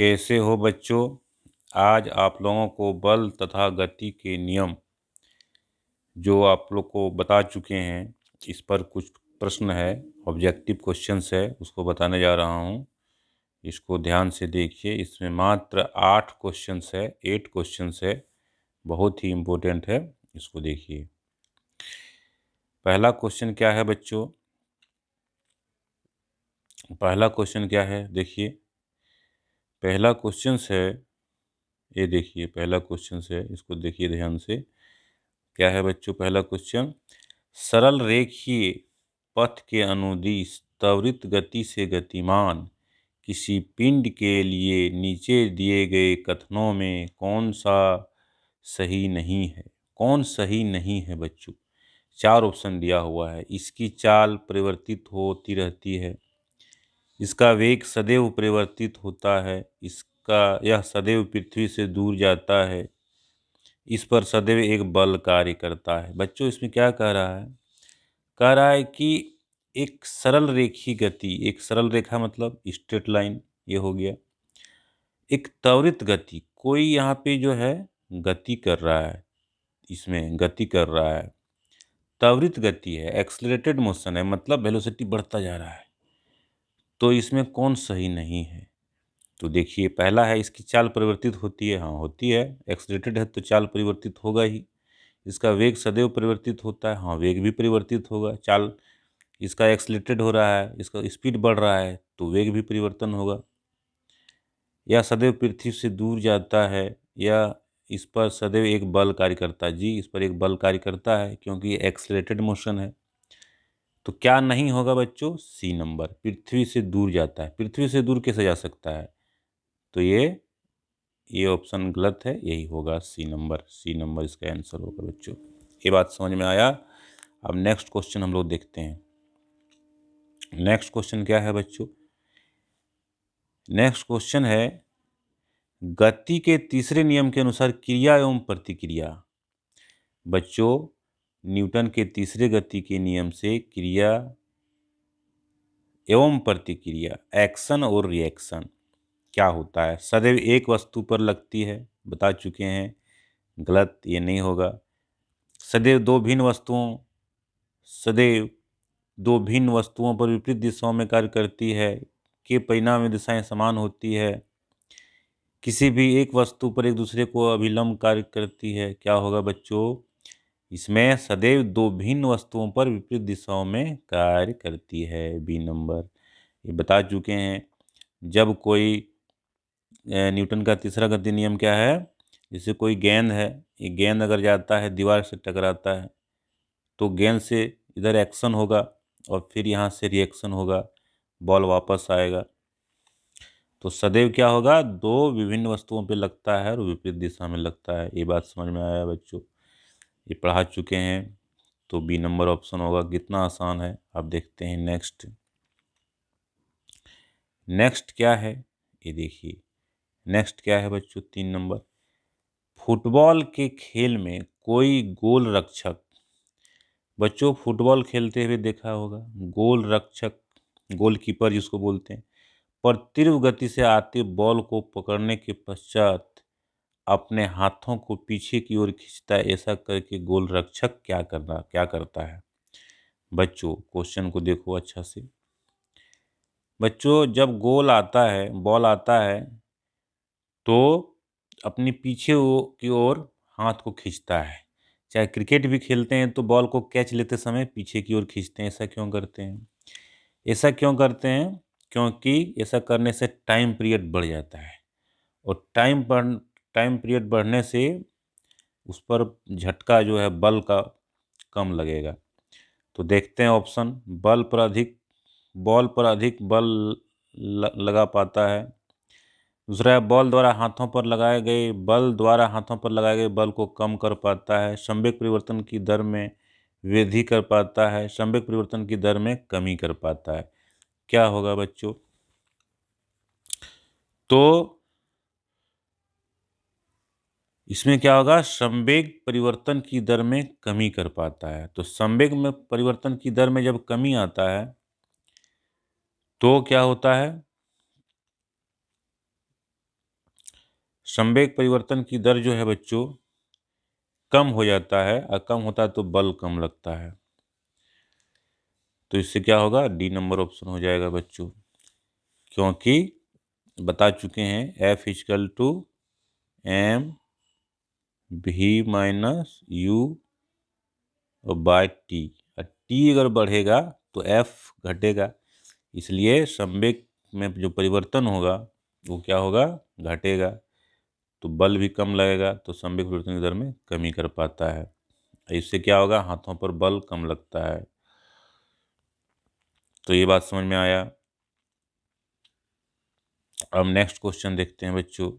कैसे हो बच्चों। आज आप लोगों को बल तथा गति के नियम जो आप लोग को बता चुके हैं, इस पर कुछ प्रश्न है, ऑब्जेक्टिव क्वेश्चंस है, उसको बताने जा रहा हूँ। इसको ध्यान से देखिए। इसमें मात्र 8 क्वेश्चंस है, 8 क्वेश्चंस है, बहुत ही इम्पोर्टेंट है। इसको देखिए। पहला क्वेश्चन क्या है बच्चों? पहला क्वेश्चन क्या है देखिए। पहला क्वेश्चन है, ये देखिए पहला क्वेश्चन है, इसको देखिए ध्यान से। क्या है बच्चों पहला क्वेश्चन? सरल रेखीय पथ के अनुदिश त्वरित गति से गतिमान किसी पिंड के लिए नीचे दिए गए कथनों में कौन सा सही नहीं है? कौन सही नहीं है बच्चों? 4 ऑप्शन दिया हुआ है। इसकी चाल परिवर्तित होती रहती है, इसका वेग सदैव परिवर्तित होता है, यह सदैव पृथ्वी से दूर जाता है, इस पर सदैव एक बल कार्य करता है। बच्चों इसमें क्या कह रहा है? कह रहा है कि एक सरल रेखी गति, एक सरल रेखा मतलब स्ट्रेट लाइन, ये हो गया। एक त्वरित गति, कोई यहाँ पे जो है गति कर रहा है, इसमें गति कर रहा है, त्वरित गति है, एक्सलरेटेड मोशन है, मतलब वेलोसिटी बढ़ता जा रहा है। तो इसमें कौन सही नहीं है? तो देखिए पहला है इसकी चाल परिवर्तित होती है। हाँ होती है, एक्सलरेटेड है तो चाल परिवर्तित होगा ही। इसका वेग सदैव परिवर्तित होता है। हाँ वेग भी परिवर्तित होगा। चाल इसका एक्सलेटेड हो रहा है, इसका स्पीड बढ़ रहा है तो वेग भी परिवर्तन होगा। यह सदैव पृथ्वी से दूर जाता है, या इस पर सदैव एक बल कार्य करता है। जी इस पर एक बल कार्य करता है क्योंकि एक्सलेटेड मोशन है। तो क्या नहीं होगा बच्चों? सी नंबर, पृथ्वी से दूर जाता है। पृथ्वी से दूर कैसे जा सकता है? तो ये ऑप्शन गलत है, यही होगा सी नंबर। सी नंबर इसका आंसर होगा बच्चों। ये बात समझ में आया? अब नेक्स्ट क्वेश्चन हम लोग देखते हैं। नेक्स्ट क्वेश्चन क्या है बच्चों? नेक्स्ट क्वेश्चन है, गति के तीसरे नियम के अनुसार क्रिया एवं प्रतिक्रिया। बच्चों न्यूटन के तीसरे गति के नियम से क्रिया एवं प्रतिक्रिया, एक्शन और रिएक्शन क्या होता है? सदैव एक वस्तु पर लगती है, बता चुके हैं, गलत, ये नहीं होगा। सदैव दो भिन्न वस्तुओं पर विपरीत दिशाओं में कार्य करती है, के परिणाम में दिशाएं समान होती है। किसी भी एक वस्तु पर एक दूसरे को अभिलंब कार्य करती है। क्या होगा बच्चों? इसमें सदैव दो भिन्न वस्तुओं पर विपरीत दिशाओं में कार्य करती है, बी नंबर। ये बता चुके हैं। जब कोई न्यूटन का तीसरा गति नियम क्या है? जैसे कोई गेंद है, ये गेंद अगर जाता है दीवार से टकराता है तो गेंद से इधर एक्शन होगा और फिर यहाँ से रिएक्शन होगा, बॉल वापस आएगा। तो सदैव क्या होगा? दो विभिन्न वस्तुओं पे लगता है और विपरीत दिशा में लगता है। ये बात समझ में आया बच्चों? ये पढ़ा चुके हैं, तो बी नंबर ऑप्शन होगा। कितना आसान है। अब देखते हैं नेक्स्ट। नेक्स्ट क्या है ये देखिए। नेक्स्ट क्या है बच्चों? 3 नंबर। फुटबॉल के खेल में कोई गोल रक्षक, बच्चों फुटबॉल खेलते हुए देखा होगा, गोल रक्षक, गोलकीपर जिसको बोलते हैं, पर तीव्र गति से आते बॉल को पकड़ने के पश्चात अपने हाथों को पीछे की ओर खींचता है। ऐसा करके गोल रक्षक क्या करता है? बच्चों क्वेश्चन को देखो अच्छा से। बच्चों जब गोल आता है, बॉल आता है, तो अपनी पीछे की ओर हाथ को खींचता है। चाहे क्रिकेट भी खेलते हैं तो बॉल को कैच लेते समय पीछे की ओर खींचते हैं। ऐसा क्यों करते हैं? ऐसा क्यों करते हैं? क्योंकि ऐसा करने से टाइम पीरियड बढ़ जाता है, और टाइम पीरियड बढ़ने से उस पर झटका जो है बल का कम लगेगा। तो देखते हैं ऑप्शन। बॉल पर अधिक बल लगा पाता है। दूसरा है बल द्वारा हाथों पर लगाए गए बल को कम कर पाता है। संवेग परिवर्तन की दर में वृद्धि कर पाता है। संवेग परिवर्तन की दर में कमी कर पाता है। क्या होगा बच्चों? तो इसमें क्या होगा? संवेग परिवर्तन की दर में कमी कर पाता है। तो संवेग में परिवर्तन की दर में जब कमी आता है तो क्या होता है? संवेग परिवर्तन की दर जो है बच्चों कम हो जाता है, और कम होता है तो बल कम लगता है। तो इससे क्या होगा, डी नंबर ऑप्शन हो जाएगा बच्चों, क्योंकि बता चुके हैं F इक्वल टू एम भी माइनस यू बाय टी, और टी अगर बढ़ेगा तो F घटेगा, इसलिए संवेग में जो परिवर्तन होगा वो क्या होगा, घटेगा। तो बल भी कम लगेगा, तो संवेग परिवर्तन की दर में कमी कर पाता है। इससे क्या होगा, हाथों पर बल कम लगता है। तो ये बात समझ में आया। अब नेक्स्ट क्वेश्चन देखते हैं बच्चों।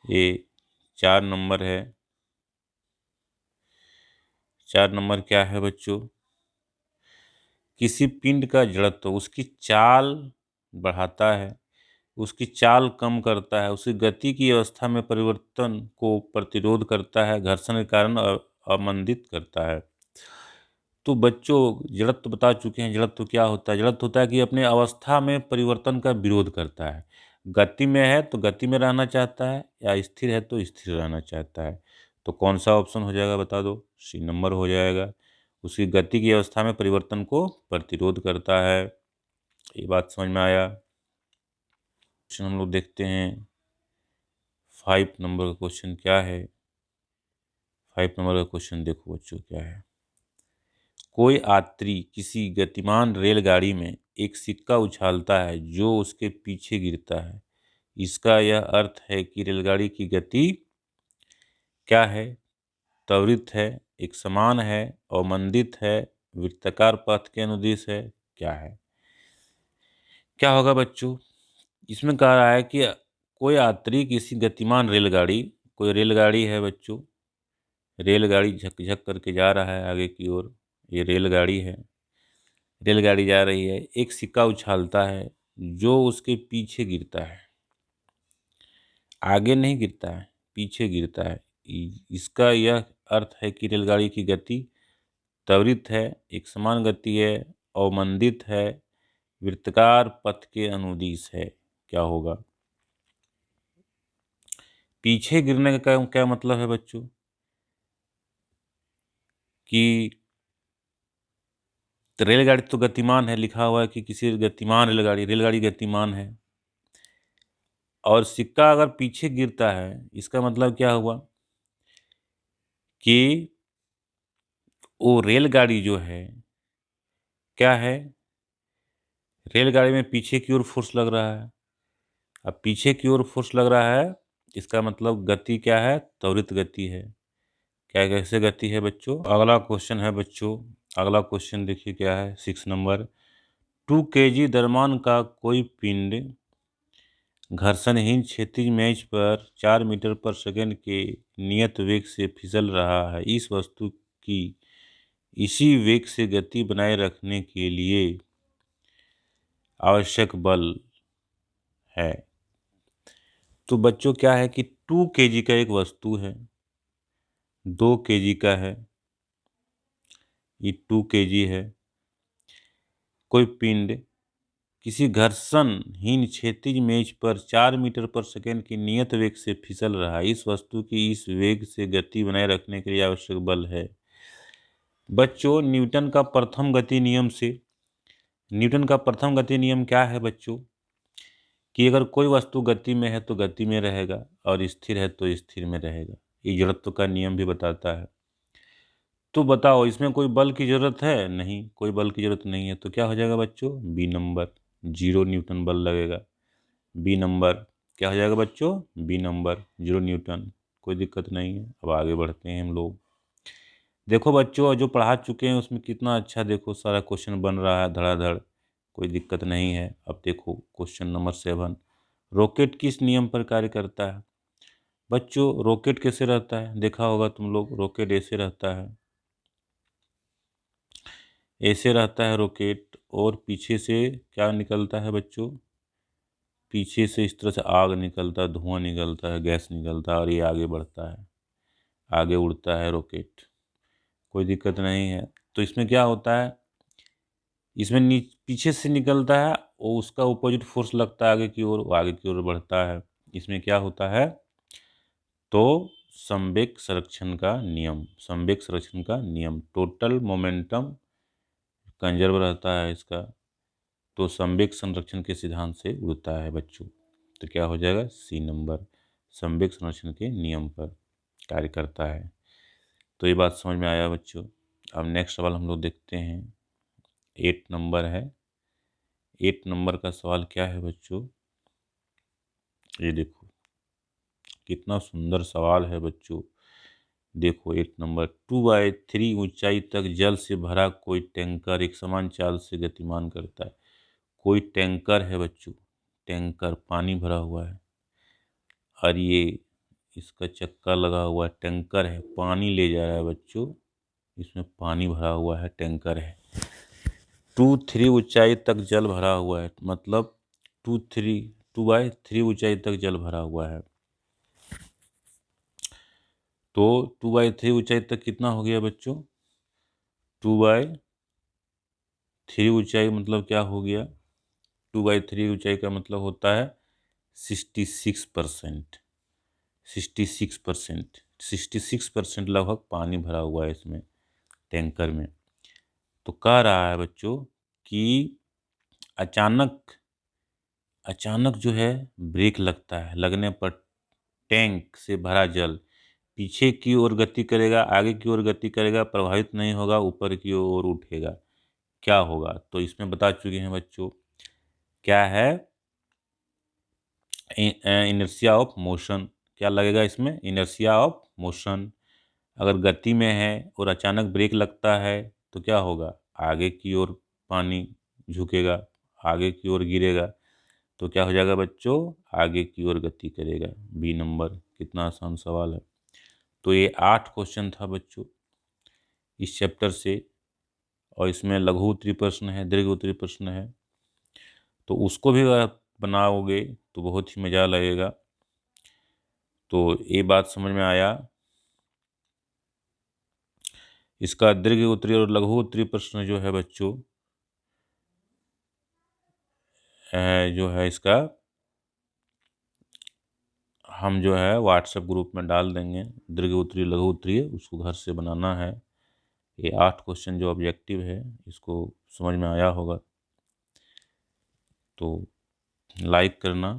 ये 4 नंबर है। 4 नंबर क्या है बच्चों, किसी पिंड का जड़त्व उसकी चाल बढ़ाता है, उसकी चाल कम करता है, उसकी गति की अवस्था में परिवर्तन को प्रतिरोध करता है, घर्षण के कारण अवमंदित करता है। तो बच्चों जड़त्व बता चुके हैं, जड़त्व क्या होता है, जड़त्व होता है कि अपने अवस्था में परिवर्तन का विरोध करता है। गति में है तो गति में रहना चाहता है, या स्थिर है तो स्थिर रहना चाहता है। तो कौन सा ऑप्शन हो जाएगा बता दो, सी नंबर हो जाएगा। उसकी गति की अवस्था में परिवर्तन को प्रतिरोध करता है। ये बात समझ में आया। क्वेश्चन हम लोग देखते हैं 5 नंबर का क्वेश्चन क्या है। 5 नंबर का क्वेश्चन देखो बच्चों क्या है, कोई यात्री किसी गतिमान रेलगाड़ी में एक सिक्का उछालता है जो उसके पीछे गिरता है। इसका यह अर्थ है कि रेलगाड़ी की गति क्या है, त्वरित है, एक समान है, अवमंदित है, वृत्ताकार पथ के अनुदिश है, क्या है। क्या होगा बच्चों, इसमें कह रहा है कि कोई यात्री किसी गतिमान रेलगाड़ी, कोई रेलगाड़ी है बच्चों, रेलगाड़ी झकझक करके जा रहा है आगे की ओर, ये रेलगाड़ी है, रेलगाड़ी जा रही है, एक सिक्का उछालता है जो उसके पीछे गिरता है, आगे नहीं गिरता है, पीछे गिरता है। इसका यह अर्थ है कि रेलगाड़ी की गति त्वरित है, एक समान गति है, अवमंदित है, वृत्ताकार पथ के अनुदिश है। क्या होगा, पीछे गिरने का क्या मतलब है बच्चों, कि तो रेलगाड़ी तो गतिमान है, लिखा हुआ है कि किसी गतिमान रेलगाड़ी, रेलगाड़ी गतिमान है, और सिक्का अगर पीछे गिरता है इसका मतलब क्या हुआ कि वो रेलगाड़ी जो है क्या है, रेलगाड़ी में पीछे की ओर फोर्स लग रहा है। अब पीछे की ओर फोर्स लग रहा है, इसका मतलब गति क्या है, त्वरित गति है। क्या कैसे गति है बच्चों, अगला क्वेश्चन है बच्चों, अगला क्वेश्चन देखिए क्या है, 6 नंबर। 2 kg द्रव्यमान का कोई पिंड घर्षणहीन क्षैतिज मेज पर 4 मीटर पर सेकंड के नियत वेग से फिसल रहा है। इस वस्तु की इसी वेग से गति बनाए रखने के लिए आवश्यक बल है। तो बच्चों क्या है कि 2 kg का एक वस्तु है, 2 kg का है, ये 2 kg है, कोई पिंड किसी घर्षणहीन क्षैतिज मेज पर 4 मीटर पर सेकंड की नियत वेग से फिसल रहा है। इस वस्तु की इस वेग से गति बनाए रखने के लिए आवश्यक बल है। बच्चों न्यूटन का प्रथम गति नियम से, न्यूटन का प्रथम गति नियम क्या है बच्चों, कि अगर कोई वस्तु गति में है तो गति में रहेगा, और स्थिर है तो स्थिर में रहेगा। ये जड़त्व का नियम भी बताता है। तो बताओ इसमें कोई बल की जरूरत है, नहीं, कोई बल की जरूरत नहीं है, तो क्या हो जाएगा बच्चों, बी नंबर, 0 न्यूटन बल लगेगा। बी नंबर क्या हो जाएगा बच्चों, बी नंबर 0 न्यूटन। कोई दिक्कत नहीं है। अब आगे बढ़ते हैं हम लोग। देखो बच्चों जो पढ़ा चुके हैं उसमें कितना अच्छा देखो सारा क्वेश्चन बन रहा है धड़ाधड़, कोई दिक्कत नहीं है। अब देखो क्वेश्चन नंबर 7, रॉकेट किस नियम पर कार्य करता है। बच्चों रॉकेट कैसे रहता है, देखा होगा तुम लोग, रॉकेट ऐसे रहता है, ऐसे रहता है रॉकेट, और पीछे से क्या निकलता है बच्चों, पीछे से इस तरह से आग निकलता है, धुआं निकलता है, गैस निकलता है, और ये आगे बढ़ता है, आगे उड़ता है रॉकेट। कोई दिक्कत नहीं है। तो इसमें क्या होता है, इसमें पीछे से निकलता है और उसका अपोजिट फोर्स लगता है आगे की ओर, वो आगे की ओर बढ़ता है। इसमें क्या होता है, तो संवेग संरक्षण का नियम, संवेग संरक्षण का नियम, टोटल मोमेंटम कंजर्व रहता है इसका, तो संवेग संरक्षण के सिद्धांत से उड़ता है बच्चों। तो क्या हो जाएगा, सी नंबर, संवेग संरक्षण के नियम पर कार्य करता है। तो ये बात समझ में आया बच्चों। अब नेक्स्ट सवाल हम लोग देखते हैं, 8 नंबर है। 8 नंबर का सवाल क्या है बच्चों, ये देखो कितना सुंदर सवाल है बच्चों। देखो 8 नंबर, 2/3 ऊंचाई तक जल से भरा कोई टैंकर एक समान चाल से गतिमान करता है। कोई टैंकर है बच्चों, टैंकर पानी भरा हुआ है, और ये इसका चक्का लगा हुआ है, टैंकर है, पानी ले जा रहा है बच्चों, इसमें पानी भरा हुआ है, टैंकर है। 2/3 ऊंचाई तक जल भरा हुआ है, मतलब 2/3 ऊंचाई तक जल भरा हुआ है। तो 2/3 ऊंचाई तक कितना हो गया बच्चों, 2/3 ऊंचाई मतलब क्या हो गया, 2/3 ऊंचाई का मतलब होता है 66%, 66% लगभग पानी भरा हुआ है इसमें, टैंकर में। तो कह रहा है बच्चों कि अचानक अचानक जो है ब्रेक लगता है, लगने पर टैंक से भरा जल पीछे की ओर गति करेगा, आगे की ओर गति करेगा, प्रभावित नहीं होगा, ऊपर की ओर उठेगा, क्या होगा। तो इसमें बता चुके हैं बच्चों, क्या है, इनर्शिया ऑफ मोशन, क्या लगेगा इसमें, इनर्शिया ऑफ मोशन। अगर गति में है और अचानक ब्रेक लगता है तो क्या होगा, आगे की ओर पानी झुकेगा, आगे की ओर गिरेगा, तो क्या हो जाएगा बच्चों, आगे की ओर गति करेगा। बी नंबर, कितना आसान सवाल है। तो ये 8 क्वेश्चन था बच्चों इस चैप्टर से, और इसमें लघु उत्तरीय प्रश्न है, दीर्घ उत्तरीय प्रश्न है, तो उसको भी आप बनाओगे तो बहुत ही मज़ा लगेगा। तो ये बात समझ में आया। इसका दीर्घ उत्तरीय और लघु उत्तरीय प्रश्न जो है बच्चों, जो है इसका हम जो है व्हाट्सएप ग्रुप में डाल देंगे, दीर्घ उत्तरीय लघु उत्तरीय, उसको घर से बनाना है। ये 8 क्वेश्चन जो ऑब्जेक्टिव है, इसको समझ में आया होगा तो लाइक करना